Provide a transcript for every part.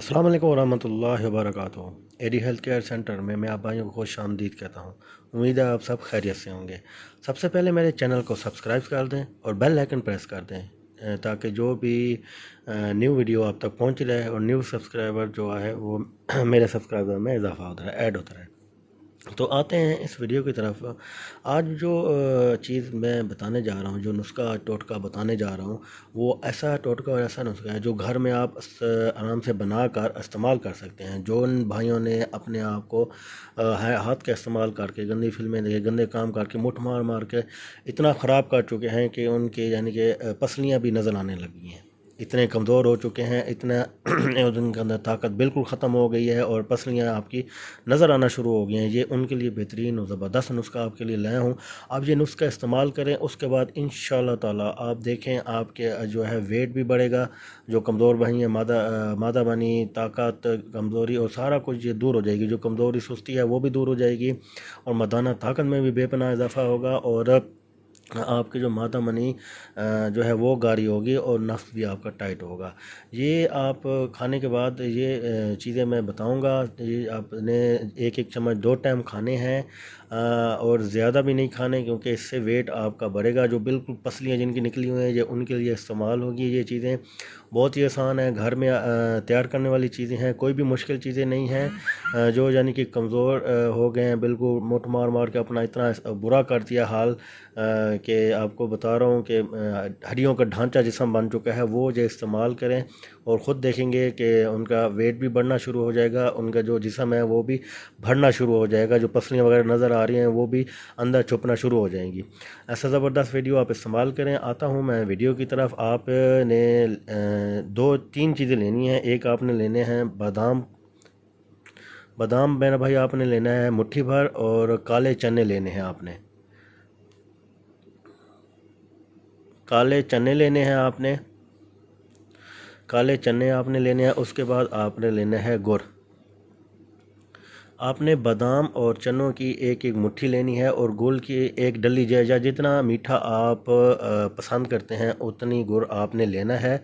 अस्सलाम वालेकुम वरहमतुल्लाहि वबरकातुहू। एडी हेल्थ केयर सेंटर में मैं आप भाइयों को खुश आमदीद कहता हूँ। उम्मीद है आप सब खैरियत से होंगे। सबसे पहले मेरे चैनल को सब्सक्राइब कर दें और बेल आइकन प्रेस कर दें ताकि जो भी न्यू वीडियो आप तक पहुँच रहे और न्यू सब्सक्राइबर जो है वो मेरे सब्सक्राइबर में इजाफा होता रहे, ऐड होता रहे। तो आते हैं इस वीडियो की तरफ। आज जो चीज़ मैं बताने जा रहा हूँ, जो नुस्खा टोटका बताने जा रहा हूँ, वो ऐसा टोटका और ऐसा नुस्खा है जो घर में आप आराम से बना कर इस्तेमाल कर सकते हैं। जो उन भाइयों ने अपने आप को हाथ का इस्तेमाल करके गंदी फिल्में देखे, गंदे काम करके, मुठ मार मार के इतना ख़राब कर चुके हैं कि उनके यानी कि पसलियाँ भी नज़र आने लगी हैं। इतने कमज़ोर हो चुके हैं, इतना उनके अंदर ताकत बिल्कुल ख़त्म हो गई है और पसलियाँ आपकी नज़र आना शुरू हो गई हैं। ये उनके लिए बेहतरीन और ज़बरदस्त नुस्खा आपके लिए लाया हूँ। आप ये नुस्खा इस्तेमाल करें, उसके बाद इंशाअल्लाह ताला आप देखें आपके जो है वेट भी बढ़ेगा। जो कमज़ोर भाई हैं, मादा बनी, ताकत, कमज़ोरी और सारा कुछ ये दूर हो जाएगी। जो कमज़ोरी सुस्ती है वो भी दूर हो जाएगी और मर्दाना ताकत में भी बेपनाह इजाफ़ा होगा और आपकी जो मादा मनी जो है वो गारी होगी और नफ्स भी आपका टाइट होगा। ये आप खाने के बाद ये चीज़ें मैं बताऊंगा। ये आपने एक एक चम्मच 2 टाइम खाने हैं और ज़्यादा भी नहीं खाने, क्योंकि इससे वेट आपका बढ़ेगा। जो बिल्कुल पसलियाँ जिनकी निकली हुई हैं ये उनके लिए इस्तेमाल होगी। ये चीज़ें बहुत ही आसान है, घर में तैयार करने वाली चीज़ें हैं, कोई भी मुश्किल चीज़ें नहीं हैं। जो यानी कि कमज़ोर हो गए हैं, बिल्कुल मुठ मार मार के अपना इतना बुरा कर दिया हाल कि आपको बता रहा हूँ कि हड्डियों का ढांचा जिस्म बन चुका है, वो जो इस्तेमाल करें और ख़ुद देखेंगे कि उनका वेट भी बढ़ना शुरू हो जाएगा, उनका जो जिस्म है वो भी बढ़ना शुरू हो जाएगा, जो पसलियाँ वगैरह नज़र आ रही हैं वो भी अंदर छुपना शुरू हो जाएंगी। ऐसा ज़बरदस्त वीडियो आप इस्तेमाल करें। आता हूँ मैं वीडियो की तरफ। आपने 2-3 चीज़ें लेनी हैं। एक आपने लेने हैं बादाम। बादाम मेरा भाई आपने लेना है मुट्ठी भर, और काले चने लेने हैं आपने। काले चने लेने हैं आपने, काले चने आपने लेने हैं। उसके बाद आपने लेना है गुड़। आपने बादाम और चनों की एक एक मुट्ठी लेनी है और गुड़ की एक डली या जितना मीठा आप पसंद करते हैं उतनी गुड़ आपने लेना है।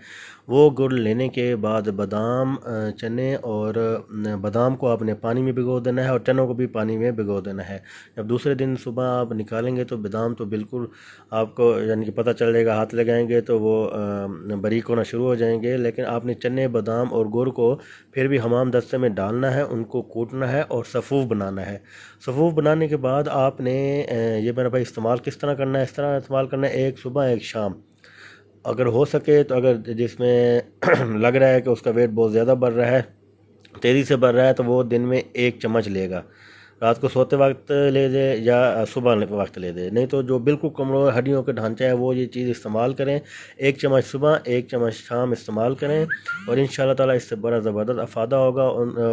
वो गुड़ लेने के बाद बादाम, चने और बादाम को आपने पानी में भिगो देना है और चनों को भी पानी में भिगो देना है। जब दूसरे दिन सुबह आप निकालेंगे तो बादाम तो बिल्कुल आपको यानी कि पता चल जाएगा, हाथ लगाएंगे तो वो बारीक होना शुरू हो जाएंगे। लेकिन आपने चने, बादाम और गुड़ को फिर भी हमाम दस्ते में डालना है, उनको कूटना है और सफ़ूफ बनाना है। सफ़ूफ बनाने के बाद आपने ये मेरा भाई इस्तेमाल किस तरह करना है, इस तरह इस्तेमाल करना है, एक सुबह एक शाम। अगर हो सके तो अगर जिसमें लग रहा है कि उसका वेट बहुत ज़्यादा बढ़ रहा है, तेज़ी से बढ़ रहा है, तो वो दिन में 1 चम्मच लेगा। रात को सोते वक्त ले दे या सुबह वक्त ले दे। नहीं तो जो बिल्कुल कमज़ोर हड्डियों के ढांचा है वो ये चीज़ इस्तेमाल करें। 1 चम्मच सुबह, 1 चम्मच शाम इस्तेमाल करें और इंशाअल्लाह ताला इससे बड़ा ज़बरदस्त अफ़ादा होगा।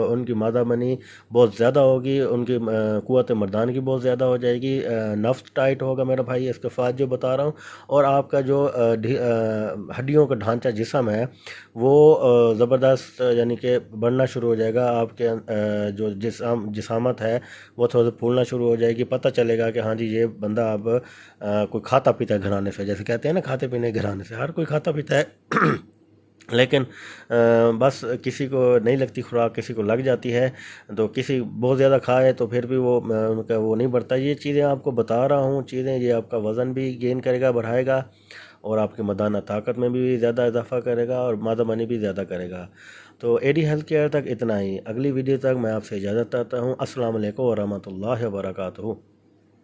उनकी मादा मनी बहुत ज़्यादा होगी, उनकी क़ुव्वत मर्दान की बहुत ज़्यादा हो जाएगी, नफ्स टाइट होगा मेरा भाई, इसके फ़ायदे जो बता रहा हूँ। और आपका जो हड्डियों का ढांचा जिस्म है वो ज़बरदस्त यानी कि बढ़ना शुरू हो जाएगा। आपके जो जिसामत है वो थोड़ा सा फूलना शुरू हो जाएगी। पता चलेगा कि हाँ जी ये बंदा अब कोई खाता पीता है घराने से। जैसे कहते हैं ना, खाते पीने घराने से, हर कोई खाता पीता है लेकिन बस किसी को नहीं लगती खुराक, किसी को लग जाती है, तो किसी बहुत ज़्यादा खाए तो फिर भी वो उनका वो नहीं बढ़ता। ये चीज़ें आपको बता रहा हूँ, चीज़ें ये आपका वज़न भी गेन करेगा, बढ़ाएगा और आपकी मर्दाना ताकत में भी ज़्यादा इजाफा करेगा और मादा मनी भी ज़्यादा करेगा। तो एडी हेल्थ केयर तक इतना ही। अगली वीडियो तक मैं आपसे इजाज़त चाहता हूँ। अस्सलाम वालेकुम वरहमतुल्लाहि वबरकातुहू।